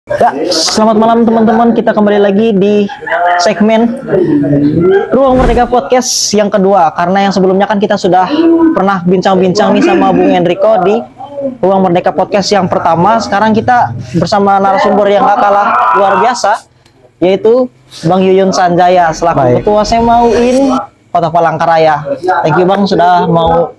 Ya, selamat malam teman-teman. Kita kembali lagi di segmen Ruang Merdeka Podcast yang kedua. Karena yang sebelumnya kan kita sudah pernah bincang-bincang nih sama Bung Enrico di Ruang Merdeka Podcast yang pertama. Sekarang kita bersama narasumber yang gak kalah luar biasa, yaitu Bang Yuyun Sanjaya selaku Ketua SEMA UIN Kota Palangkaraya. Thank you Bang sudah mau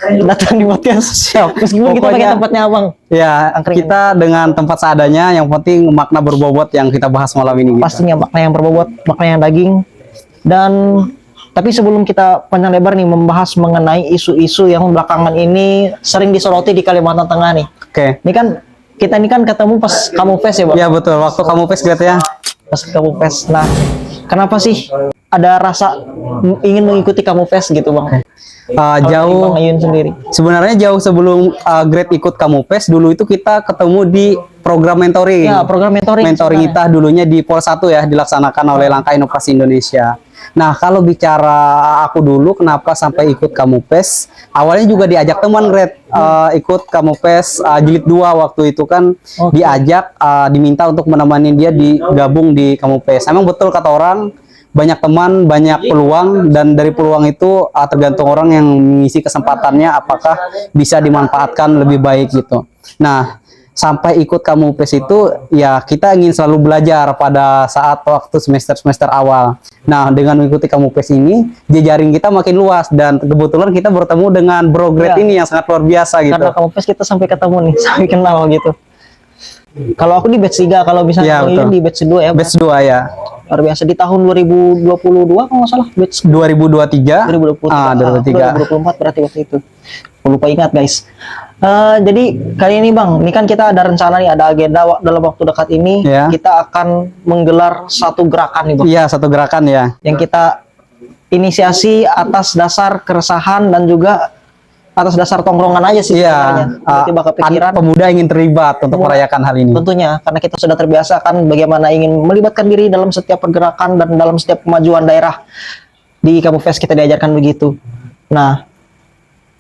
datang di podcast. Siap. Meskipun kita pakai tempatnya Abang. Ya, kita dengan tempat seadanya, yang penting makna berbobot yang kita bahas malam ini. Gitu. Pastinya makna yang berbobot, makna yang daging. Dan tapi sebelum kita panjang lebar nih membahas mengenai isu-isu yang belakangan ini sering disoroti di Kalimantan Tengah nih. Oke. Ini kan kita ketemu pas Kamu Fest ya, Bang? Ya betul, waktu Kamu Fest gitu ya. Pas Kamu Fest. Nah, kenapa sih ada rasa ingin mengikuti Kamu Fest gitu, Bang? Jauh Bang Ayun sendiri. Sebenarnya jauh sebelum Great ikut Kamu Fest, dulu itu kita ketemu di program mentoring. Ya, program mentoring. Mentoring kita dulunya di Pol 1 ya, dilaksanakan oleh Langkah Inovasi Indonesia. Nah, kalau bicara aku dulu kenapa sampai ikut Kamu Fest, awalnya juga diajak teman Great ikut Kamu Fest jilid 2 waktu itu kan. Diajak, diminta untuk menemani dia digabung di Kamu Fest. Emang betul kata orang, banyak teman, banyak peluang, dan dari peluang itu tergantung orang yang mengisi kesempatannya apakah bisa dimanfaatkan lebih baik gitu. Nah, sampai ikut Kamu Fest itu ya kita ingin selalu belajar pada saat waktu semester-semester awal. Nah, dengan mengikuti Kamu Fest ini, jejaring kita makin luas, dan kebetulan kita bertemu dengan Bro Great ini yang sangat luar biasa gitu. Karena Kamu Fest kita sampai ketemu nih, sampai kenal gitu. Kalau aku di batch 3, kalau misalnya ya, di batch 2 ya. Batch 2 ya. Luar biasa di tahun 2022 kalau nggak salah, batch 2023. 2024 berarti waktu itu. Aku lupa ingat guys. Jadi kali ini Bang, ini kan kita ada rencana nih, ada agenda dalam waktu dekat ini kita akan menggelar satu gerakan nih Bang. Iya, satu gerakan ya. Yang kita inisiasi atas dasar keresahan dan juga atas dasar tongkrongan aja sih sebenarnya. Tiba-tiba kepikiran pemuda ingin terlibat untuk merayakan hal ini. Tentunya, karena kita sudah terbiasa kan bagaimana ingin melibatkan diri dalam setiap pergerakan dan dalam setiap kemajuan daerah. Di Kamu Fest kita diajarkan begitu. Nah,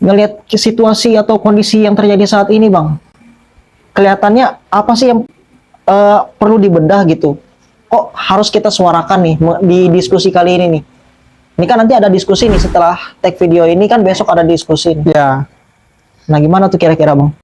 ngelihat situasi atau kondisi yang terjadi saat ini Bang, kelihatannya apa sih yang perlu dibedah gitu? Kok harus kita suarakan nih di diskusi kali ini nih? Ini kan nanti ada diskusi nih setelah tag video ini kan, besok ada diskusi. Ya. Nah, gimana tuh kira-kira Bang?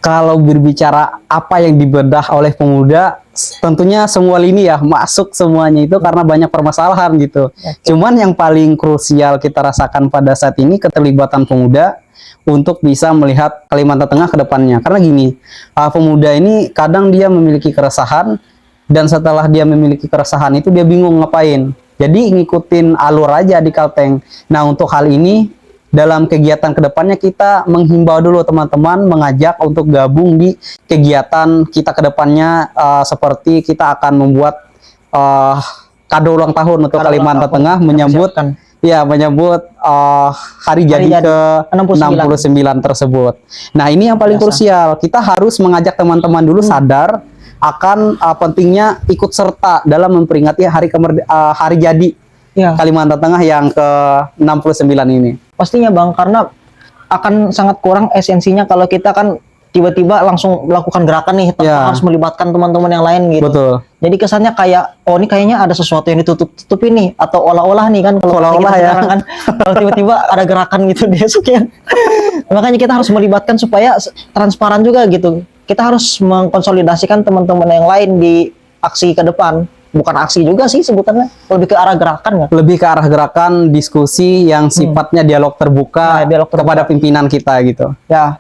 Kalau berbicara apa yang dibedah oleh pemuda, tentunya semua lini ya masuk semuanya itu karena banyak permasalahan gitu. Cuman yang paling krusial kita rasakan pada saat ini keterlibatan pemuda untuk bisa melihat Kalimantan Tengah ke depannya. Karena gini, pemuda ini kadang dia memiliki keresahan, dan setelah dia memiliki keresahan itu dia bingung ngapain. Jadi ngikutin alur aja di Kalteng. Nah, untuk hal ini dalam kegiatan kedepannya kita menghimbau dulu teman-teman, mengajak untuk gabung di kegiatan kita kedepannya, seperti kita akan membuat kado ulang tahun untuk Kalimantan Tengah menyambut hari jadi ke 69 tersebut. Nah, ini yang paling krusial. Kita harus mengajak teman-teman dulu sadar akan pentingnya ikut serta dalam memperingati hari jadi Kalimantan Tengah yang ke-69 ini. Pastinya Bang, karena akan sangat kurang esensinya kalau kita kan tiba-tiba langsung melakukan gerakan nih, harus melibatkan teman-teman yang lain gitu. Betul. Jadi kesannya kayak, oh ini kayaknya ada sesuatu yang ditutup-tutupin nih, atau olah-olah nih kan, kalau olah-olah ya. Kan, kalau tiba-tiba ada gerakan gitu di esoknya. Makanya kita harus melibatkan supaya transparan juga gitu. Kita harus mengkonsolidasikan teman-teman yang lain di aksi ke depan. Bukan aksi juga sih sebutannya, lebih ke arah gerakan kan? Lebih ke arah gerakan, diskusi yang sifatnya dialog terbuka, kepada pimpinan kita gitu. Ya,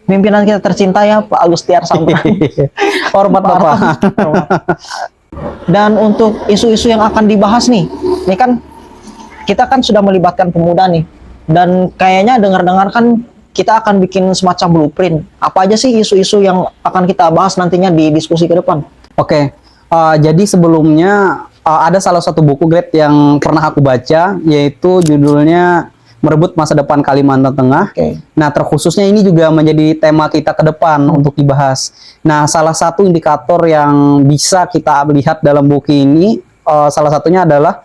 pimpinan kita tercinta ya, Pak Agustiar Sampran. Hormat Bapak. Dan untuk isu-isu yang akan dibahas nih, ini kan kita kan sudah melibatkan pemuda nih, dan kayaknya dengar-dengar kan kita akan bikin semacam blueprint. Apa aja sih isu-isu yang akan kita bahas nantinya di diskusi ke depan? Oke, jadi sebelumnya ada salah satu buku Great yang pernah aku baca, yaitu judulnya Merebut Masa Depan Kalimantan Tengah. Nah, terkhususnya ini juga menjadi tema kita ke depan untuk dibahas. Nah, salah satu indikator yang bisa kita lihat dalam buku ini, salah satunya adalah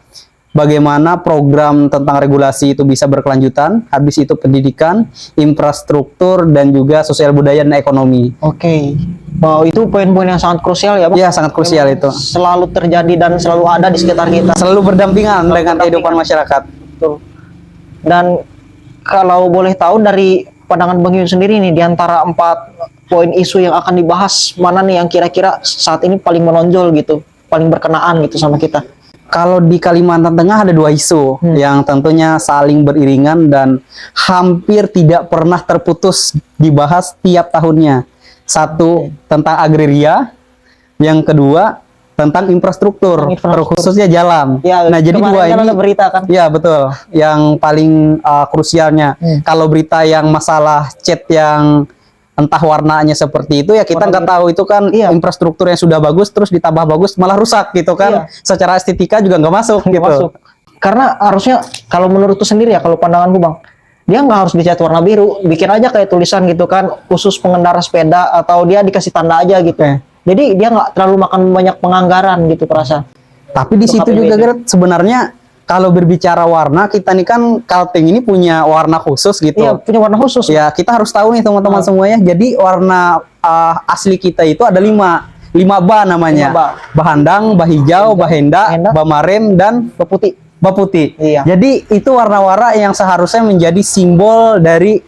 bagaimana program tentang regulasi itu bisa berkelanjutan, habis itu pendidikan, infrastruktur, dan juga sosial budaya dan ekonomi. Oke. Wow, itu poin-poin yang sangat krusial ya, Bang. Iya, sangat krusial itu. Selalu terjadi dan selalu ada di sekitar kita. Selalu berdampingan dengan kehidupan masyarakat. Betul. Dan kalau boleh tahu dari pandangan Bang Yun sendiri nih, di antara 4 poin isu yang akan dibahas, mana nih yang kira-kira saat ini paling menonjol gitu, paling berkenaan gitu sama kita? Kalau di Kalimantan Tengah ada 2 isu yang tentunya saling beriringan dan hampir tidak pernah terputus dibahas tiap tahunnya. Satu tentang agraria, yang kedua tentang infrastruktur, khususnya jalan. Ya, nah, jadi 2 kan ini ada berita kan? Ya, betul. Yang paling krusialnya. Kalau berita yang masalah cat yang entah warnanya seperti itu, ya kita nggak tahu itu kan infrastruktur yang sudah bagus terus ditambah bagus malah rusak gitu kan. Secara estetika juga nggak masuk gitu. Masuk. Karena harusnya kalau menurutku sendiri ya, kalau pandanganku Bang, dia nggak harus dicat warna biru, bikin aja kayak tulisan gitu kan, khusus pengendara sepeda, atau dia dikasih tanda aja gitu. Jadi dia nggak terlalu makan banyak penganggaran gitu perasa. Tapi di situ juga Gert, sebenarnya kalau berbicara warna, kita nih kan Kalteng ini punya warna khusus gitu. Iya, punya warna khusus. Ya, kita harus tahu nih teman-teman semuanya. Jadi warna asli kita itu ada 5 ba namanya. 5 ba. Bahandang, bahijau, bahenda, bamarem, dan Baputih. baputih. Iya. Jadi itu warna-warna yang seharusnya menjadi simbol dari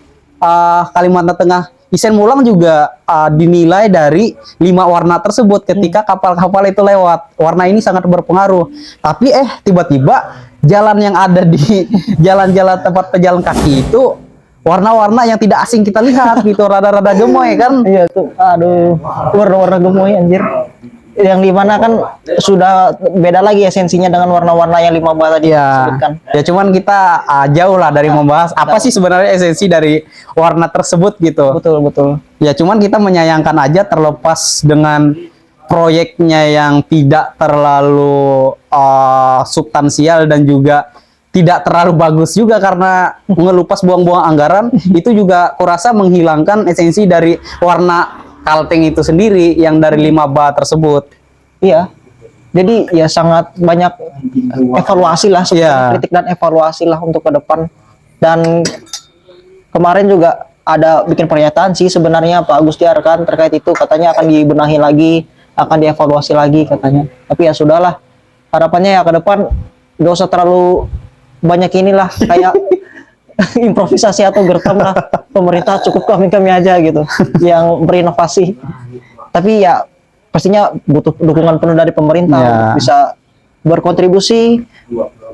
Kalimantan Tengah. Isen Mulang juga dinilai dari 5 warna tersebut ketika kapal-kapal itu lewat. Warna ini sangat berpengaruh. Tapi tiba-tiba jalan yang ada di jalan-jalan tempat pejalan kaki itu warna-warna yang tidak asing kita lihat gitu, rada-rada gemoy kan. Iya tuh, aduh, warna-warna gemoy anjir. Yang dimana kan sudah beda lagi esensinya dengan warna-warna yang 5 ba tadi disebutkan. Ya cuman kita jauh lah dari membahas apa sih sebenarnya esensi dari warna tersebut gitu. Betul, betul. Ya cuman kita menyayangkan aja terlepas dengan proyeknya yang tidak terlalu substansial dan juga tidak terlalu bagus juga karena ngelupas buang-buang anggaran, itu juga kurasa menghilangkan esensi dari warna Kalteng itu sendiri yang dari 5 ba tersebut. Iya. Jadi ya sangat banyak evaluasi lah, kritik dan evaluasi lah untuk ke depan. Dan kemarin juga ada bikin pernyataan sih sebenarnya Pak Agustiar kan terkait itu, katanya akan dibenahi lagi, akan dievaluasi lagi katanya. Tapi ya sudahlah. Harapannya ya ke depan gak usah terlalu banyak inilah kayak improvisasi atau gertam lah, pemerintah cukup kami aja gitu yang berinovasi. Tapi ya pastinya butuh dukungan penuh dari pemerintah untuk bisa berkontribusi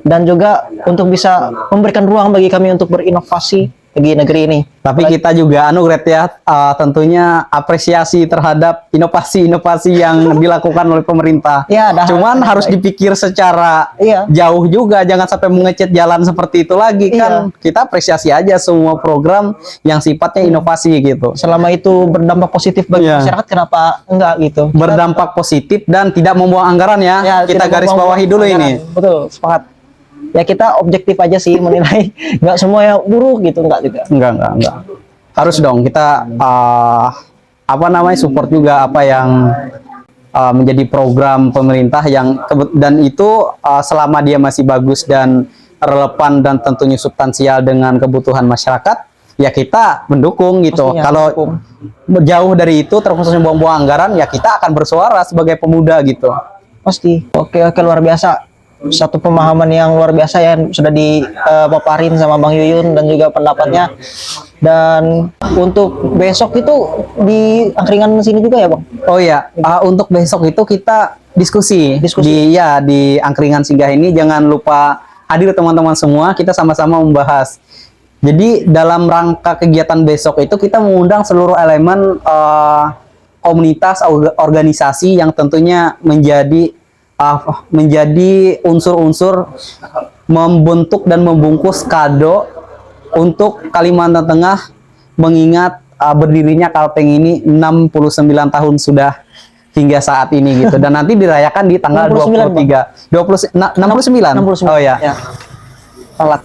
dan juga untuk bisa memberikan ruang bagi kami untuk berinovasi bagi negeri ini. Tapi kita juga Gret ya, tentunya apresiasi terhadap inovasi-inovasi yang dilakukan oleh pemerintah. Ya, cuman harus dipikir secara jauh juga, jangan sampai mengecat jalan seperti itu lagi kan. Kita apresiasi aja semua program yang sifatnya inovasi gitu. Selama itu berdampak positif bagi masyarakat, kenapa enggak gitu? Berdampak positif dan tidak membuang anggaran ya. Kita garis bawahi dulu ini. Betul, sepakat. Ya kita objektif aja sih menilai, nggak semua yang buruk gitu, enggak juga. Enggak. Harus dong kita support juga apa yang menjadi program pemerintah yang dan itu selama dia masih bagus dan relevan dan tentunya substansial dengan kebutuhan masyarakat, ya kita mendukung gitu. Pastinya, kalau jauh dari itu terkhususnya buang-buang anggaran, ya kita akan bersuara sebagai pemuda gitu. Pasti. Oke, luar biasa. Satu pemahaman yang luar biasa yang sudah dipaparin sama Bang Yuyun dan juga pendapatnya. Dan untuk besok itu di angkringan sini juga ya Bang? Oh iya, untuk besok itu kita diskusi. Di angkringan singgah ini. Jangan lupa hadir teman-teman semua, kita sama-sama membahas. Jadi dalam rangka kegiatan besok itu kita mengundang seluruh elemen komunitas, organisasi yang tentunya menjadi unsur-unsur membentuk dan membungkus kado untuk Kalimantan Tengah mengingat berdirinya Kalteng ini 69 tahun sudah hingga saat ini gitu, dan nanti dirayakan di tanggal 69. Oh ya. Salah.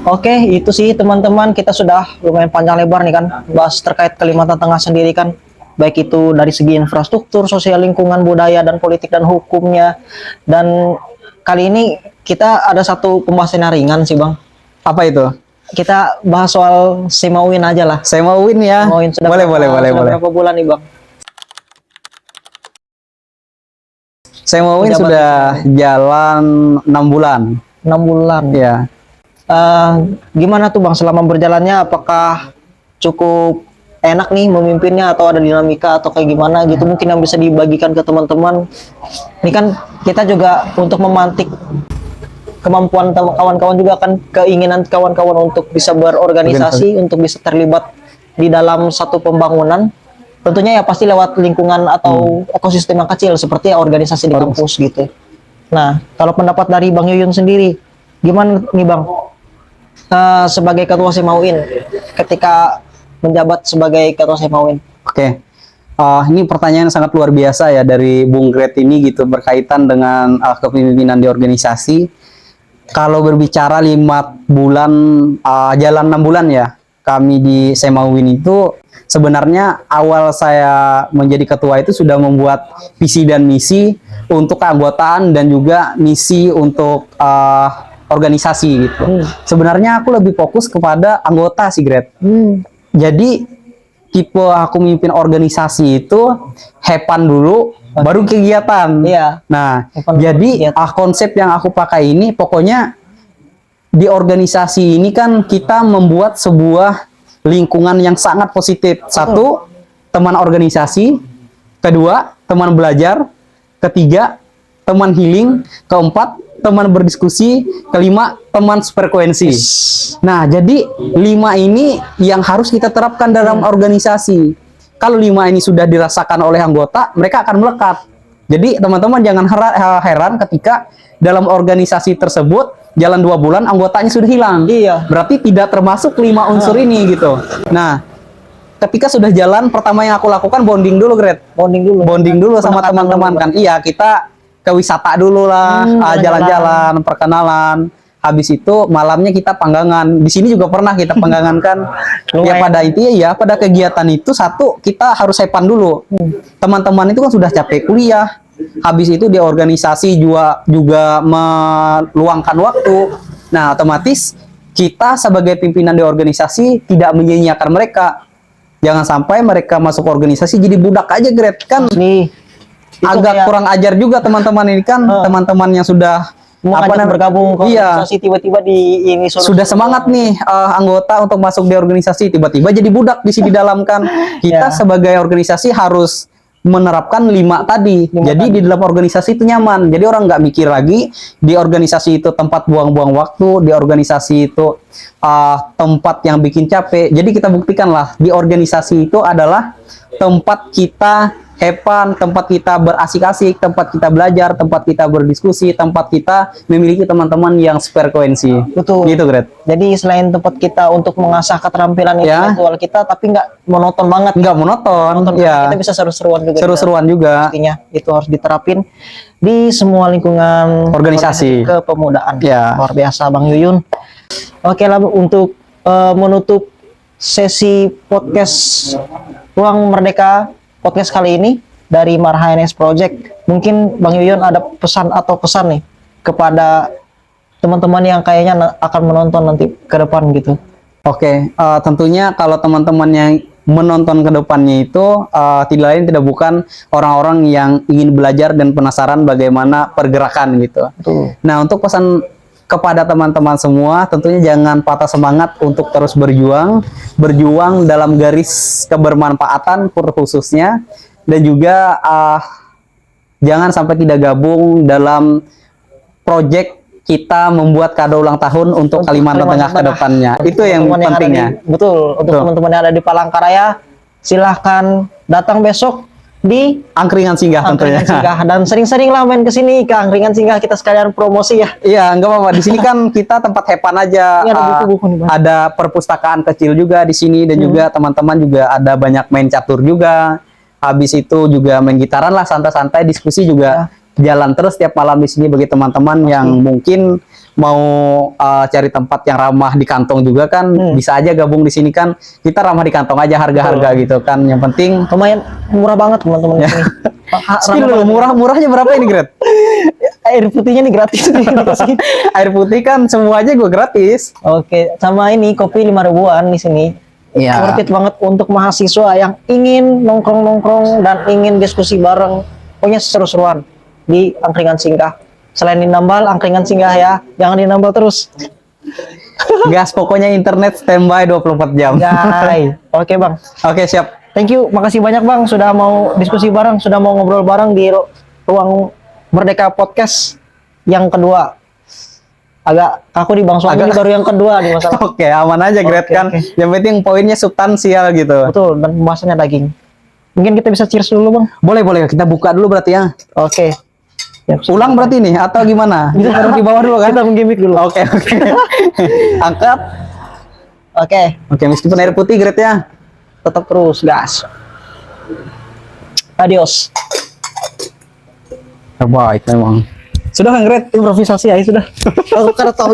Oke, itu sih teman-teman, kita sudah lumayan panjang lebar nih kan bahas terkait Kalimantan Tengah sendiri kan, baik itu dari segi infrastruktur, sosial lingkungan, budaya dan politik dan hukumnya. Dan kali ini kita ada satu pembahasan yang ringan sih Bang. Apa itu? Kita bahas soal Semauin aja lah. Saya mau win ya. Semauin sudah Boleh, berapa, boleh. berapa bulan nih Bang? Saya mau win Menjabat sudah jalan 6 bulan. 6 bulan. Ya. Gimana tuh Bang selama berjalannya, apakah cukup enak nih memimpinnya atau ada dinamika atau kayak gimana gitu mungkin yang bisa dibagikan ke teman-teman. Ini kan kita juga untuk memantik kemampuan kawan-kawan juga kan, keinginan kawan-kawan untuk bisa berorganisasi, untuk bisa terlibat di dalam satu pembangunan. Tentunya ya pasti lewat lingkungan atau ekosistem yang kecil seperti ya organisasi di kampus gitu. Nah, kalau pendapat dari Bang Yuyun sendiri, gimana nih Bang? Sebagai ketua Semauin, ketika menjabat sebagai ketua Semauin. Oke. Ini pertanyaan sangat luar biasa ya dari Bung Gret ini gitu berkaitan dengan kepemimpinan di organisasi. Kalau berbicara 5 bulan, jalan 6 bulan ya, kami di Semauin itu sebenarnya awal saya menjadi ketua itu sudah membuat visi dan misi untuk keanggotaan dan juga misi untuk organisasi gitu. Sebenarnya aku lebih fokus kepada anggota sih, Gret. Jadi tipe aku memimpin organisasi itu hepan dulu, baru kegiatan. Iya. Nah, Hepan jadi kegiatan. konsep yang aku pakai ini pokoknya di organisasi ini kan kita membuat sebuah lingkungan yang sangat positif. Satu, teman organisasi. Kedua, teman belajar. Ketiga, teman healing. Keempat, teman berdiskusi. Kelima, teman frekuensi. Nah, jadi 5 ini yang harus kita terapkan dalam organisasi. Kalau 5 ini sudah dirasakan oleh anggota, mereka akan melekat. Jadi teman-teman jangan heran ketika dalam organisasi tersebut jalan 2 bulan anggotanya sudah hilang. Iya. Berarti tidak termasuk 5 unsur ini gitu. Nah, ketika sudah jalan, pertama yang aku lakukan bonding dulu, Gret. Bonding dulu sama teman-teman kan. Iya, kita ke wisata dulu lah, jalan-jalan, perkenalan. Habis itu malamnya kita panggangan. Di sini juga pernah kita panggangan kan. Ya pada intinya ya, pada kegiatan itu satu kita harus hepan dulu. Teman-teman itu kan sudah capek kuliah. Habis itu di organisasi juga meluangkan waktu. Nah, otomatis kita sebagai pimpinan di organisasi tidak menyia-nyiakan mereka. Jangan sampai mereka masuk organisasi jadi budak aja, Gret. Kan Nih, agak kurang ajar juga teman-teman ini kan, teman-teman yang sudah bergabung ke iya, organisasi tiba-tiba di ini sudah semangat nih anggota untuk masuk di organisasi, tiba-tiba jadi budak di sini dalam kan. Kita sebagai organisasi harus menerapkan 5 tadi. Jadi di dalam organisasi itu nyaman. Jadi orang nggak mikir lagi di organisasi itu tempat buang-buang waktu, di organisasi itu tempat yang bikin capek. Jadi kita buktikan lah di organisasi itu adalah tempat kita hepan, tempat kita berasik-asik, tempat kita belajar, tempat kita berdiskusi, tempat kita memiliki teman-teman yang frekuensi. Betul. Gitu, Gret. Jadi selain tempat kita untuk mengasah keterampilan intelektual kita, tapi nggak monoton banget. Nggak monoton. Ya. Kita bisa seru-seruan juga. Seru-seruan juga. Pastinya itu harus diterapin di semua lingkungan organisasi kepemudaan. Ya. Luar biasa Bang Yuyun. Oke lah untuk menutup sesi podcast Ruang Merdeka podcast kali ini dari Marha NS Project, mungkin Bang Yuyun ada pesan atau kesan nih kepada teman-teman yang kayaknya akan menonton nanti ke depan gitu. Oke, tentunya kalau teman-teman yang menonton ke depannya itu tidak lain tidak bukan orang-orang yang ingin belajar dan penasaran bagaimana pergerakan gitu. Nah, untuk pesan kepada teman-teman semua, tentunya jangan patah semangat untuk terus berjuang dalam garis kebermanfaatan khususnya, dan juga jangan sampai tidak gabung dalam proyek kita membuat kado ulang tahun untuk Kalimantan Tengah ke depannya. Itu yang pentingnya. Betul, untuk teman-teman yang ada di Palangkaraya, silahkan datang besok di Angkringan Singgah tentunya. Dan sering-sering lah main ke sini ke Angkringan Singgah, kita sekalian promosi ya. Iya, enggak apa-apa. Di sini kan kita tempat hepan aja. Ada buku-buku nih, Bang. Ada perpustakaan kecil juga di sini, dan juga teman-teman juga ada banyak main catur juga. Habis itu juga main gitaran lah, santai-santai, diskusi juga jalan terus tiap malam di sini bagi teman-teman yang mungkin mau cari tempat yang ramah di kantong juga kan, bisa aja gabung di sini kan. Kita ramah di kantong aja, harga-harga gitu kan. Yang penting lumayan murah banget teman-teman di sini. murahnya berapa ini, Gret? Air putihnya nih gratis nih dikasih. Air putih kan semuanya gue gratis. Oke, sama ini kopi 5 ribuan di sini. Iya. Worth it banget untuk mahasiswa yang ingin nongkrong-nongkrong dan ingin diskusi bareng. Pokoknya seru-seruan di Angkringan Singgah. Selain di nambal, Angkringan Singgah ya. Jangan dinambal terus. Gas pokoknya internet standby 24 jam. Guys. Oke, Bang. Oke, siap. Thank you. Makasih banyak, Bang. Sudah mau diskusi bareng, sudah mau ngobrol bareng di ruang Merdeka Podcast yang kedua. Agak kaku nih Bang, soalnya ini baru yang kedua nih masalah. Oke, aman aja Gret Oke, kan. oke. Yang penting poinnya substansial gitu. Betul, dan pembahasannya daging. Mungkin kita bisa cheers dulu Bang. Boleh, boleh. Kita buka dulu berarti ya. Oke. Ya, Ulang berarti nih atau gimana? Bisa Taruh di bawah dulu kan? Kita menggimik dulu. Oke, oke. Angkat. Oke, Oke, meskipun air putih Gret ya. tetap terus gas. Adios. Terbaik memang. Sudah kan Gret? Improvisasi ya sudah. Aku karena tahu